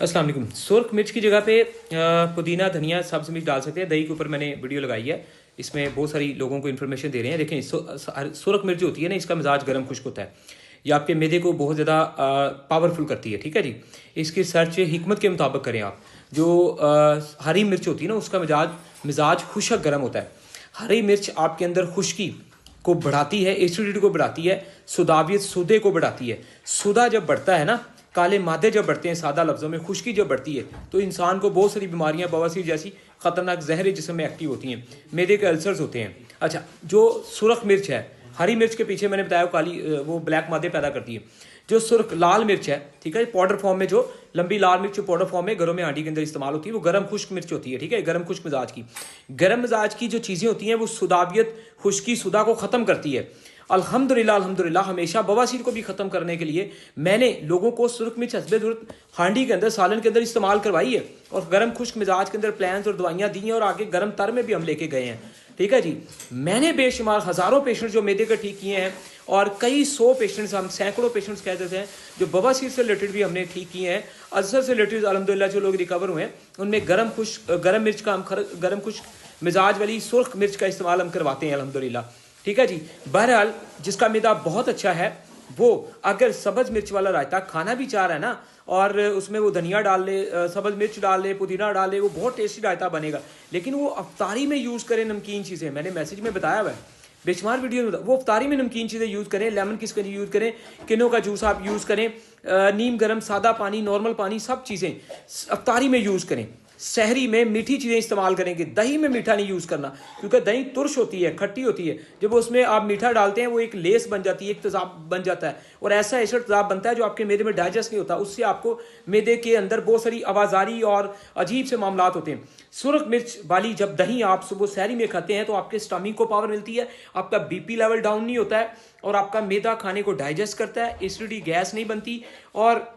अस्सलाम वालेकुम। सुरख मिर्च की जगह पे पुदीना धनिया सब्ज़ मिर्च डाल सकते हैं। दही के ऊपर मैंने वीडियो लगाई है, इसमें बहुत सारी लोगों को इन्फॉर्मेशन दे रहे हैं। देखें, सुरख मिर्च जो होती है ना, इसका मिजाज गर्म खुश्क होता है, ये आपके मैदे को बहुत ज़्यादा पावरफुल करती है। ठीक है जी, इसकी सर्च हिकमत के मुताबिक करें आप। जो हरी मिर्च होती है ना, उसका मिजाज खुशक गर्म होता है। हरी मिर्च आपके अंदर खुश्की को बढ़ाती है, एसिडिटी को बढ़ाती है, सुदावियत सूदे को बढ़ाती है। सूदा जब बढ़ता है ना, काले मादे जब बढ़ते हैं, सादा लफ्ज़ों में खुश्की जब बढ़ती है, तो इंसान को बहुत सारी बीमारियां बवासीर जैसी ख़तरनाक जहर जिस्म में एक्टिव होती हैं, मैदे के अल्सर्स होते हैं। अच्छा, जो सुरख मिर्च है, हरी मिर्च के पीछे मैंने बताया काली वो ब्लैक मादे पैदा करती है। जो सुर्ख लाल मिर्च है, ठीक है, पाउडर फॉर्म में जो लंबी लाल मिर्च पाउडर फॉर्म में घरों में हांडी के अंदर इस्तेमाल होती है, वो गर्म खुश्क मिर्च होती है। ठीक है, गर्म खुश्क मिजाज की। गर्म मिजाज की जो चीज़ें होती हैं वो सुदाबियत खुश्की सुदा को ख़त्म करती है। अल्हम्दुलिल्लाह हमेशा बवासीर को भी ख़त्म करने के लिए मैंने लोगों को सुर्ख मिर्च हस्बे ज़रूरत हांडी के अंदर सालन के अंदर इस्तेमाल करवाई है, और गर्म खुश्क मिजाज के अंदर प्लान्स और दवाइयाँ दी हैं, और आगे गर्म तर में भी हम लेके गए हैं। ठीक है जी, मैंने बेशुमार हज़ारों पेशेंट जो मैदे के ठीक किए हैं, और कई सौ पेशेंट्स, हम सैकड़ों पेशेंट्स कह देते हैं, जो बवासीर से रिलेटेड भी हमने ठीक किए हैं। अल्सर से रिलेटेड अल्हम्दुलिल्लाह जो लोग रिकवर हुए हैं, उनमें गर्म मिर्च का गर्म खुश्क मिजाज वाली सुर्ख मिर्च का इस्तेमाल हम करवाते हैं अल्हम्दुलिल्लाह। ठीक है जी, बहरहाल जिसका मैदा बहुत अच्छा है, वो अगर सब्ज़ मिर्च वाला रायता खाना भी चाह रहा है ना, और उसमें वो धनिया डाल ले, सब्ज़ मिर्च डाल ले, पुदीना डाल ले, वो बहुत टेस्टी रायता बनेगा। लेकिन वो अफ्तारी में यूज़ करें नमकीन चीज़ें, मैंने मैसेज में बताया हुआ है, बेशुमार वीडियो में, वो अफ्तारी में नमकीन चीज़ें यूज़ करें। लेमन किसका यूज़ करें, किनो का जूस आप यूज़ करें, नीम गर्म सादा पानी, नॉर्मल पानी, सब चीज़ें अफ्तारी में यूज़ करें। सहरी में मीठी चीज़ें इस्तेमाल करेंगे, दही में मीठा नहीं यूज़ करना, क्योंकि दही तुर्श होती है, खट्टी होती है। जब उसमें आप मीठा डालते हैं, वो एक लेस बन जाती है, एक तेज़ाब बन जाता है, और ऐसा एसिड तेज़ाब बनता है जो आपके मैदे में डाइजेस्ट नहीं होता। उससे आपको मैदे के अंदर बहुत सारी आवाजारी और अजीब से मामलात होते हैं। सुरख मिर्च वाली जब दही आप सुबह सहरी में खाते हैं, तो आपके स्टमक को पावर मिलती है, आपका बीपी लेवल डाउन नहीं होता है, और आपका मैदा खाने को डाइजेस्ट करता है, एसिडिटी गैस नहीं बनती, और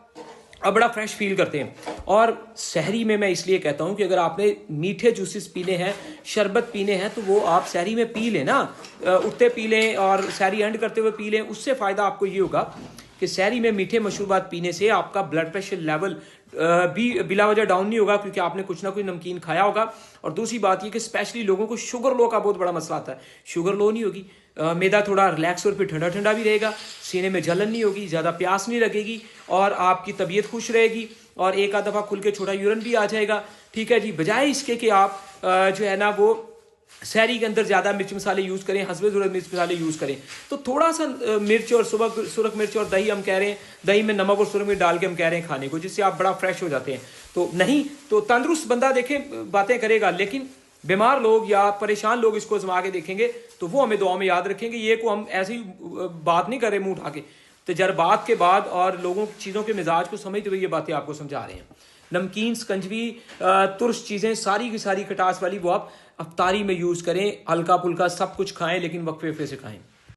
अब बड़ा फ्रेश फील करते हैं। और सहरी में मैं इसलिए कहता हूँ कि अगर आपने मीठे जूसेस पीने हैं, शरबत पीने हैं, तो वो आप सहरी में पी लें ना, उठते पी लें और सहरी एंड करते हुए पी लें। उससे फ़ायदा आपको ये होगा कि सहरी में मीठे मशरूबात पीने से आपका ब्लड प्रेशर लेवल भी बिला वजह डाउन नहीं होगा, क्योंकि आपने कुछ ना कुछ नमकीन खाया होगा। और दूसरी बात ये कि स्पेशली लोगों को शुगर लो का बहुत बड़ा मसला आता है, शुगर लो नहीं होगी, मैदा थोड़ा रिलैक्स और फिर ठंडा ठंडा भी रहेगा, सीने में जलन नहीं होगी, ज़्यादा प्यास नहीं लगेगी, और आपकी तबीयत खुश रहेगी, और एक आध दफ़ा खुल के छोटा यूरन भी आ जाएगा। ठीक है जी, बजाय इसके कि आप जो है ना वो सहरी के अंदर ज़्यादा मिर्च मसाले यूज़ करें, हस्बे ज़रूरत मिर्च मसाले यूज़ करें, तो थोड़ा सा मिर्च और सुरख मिर्च और दही हम कह रहे हैं, दही में नमक और सुरख मिर्च डाल के हम कह रहे हैं खाने को, जिससे आप बड़ा फ्रेश हो जाते हैं। तो नहीं तो तंदुरुस्त बंदा देखें बातें करेगा, लेकिन बीमार लोग या परेशान लोग इसको आजमा के देखेंगे, तो वो हमें दुआ में याद रखेंगे। ये को हम ऐसी बात नहीं कर रहे मुँह उठा के, तजर्बात के बाद और लोगों चीज़ों के मिजाज को समझते हुए ये बातें आपको समझा रहे हैं। नमकीन, स्कंजवी, तुर्श चीज़ें सारी की सारी खटास वाली वो आप अफ्तारी में यूज़ करें, हल्का फुल्का सब कुछ खाएं, लेकिन वक्फे वक्फे से खाएं।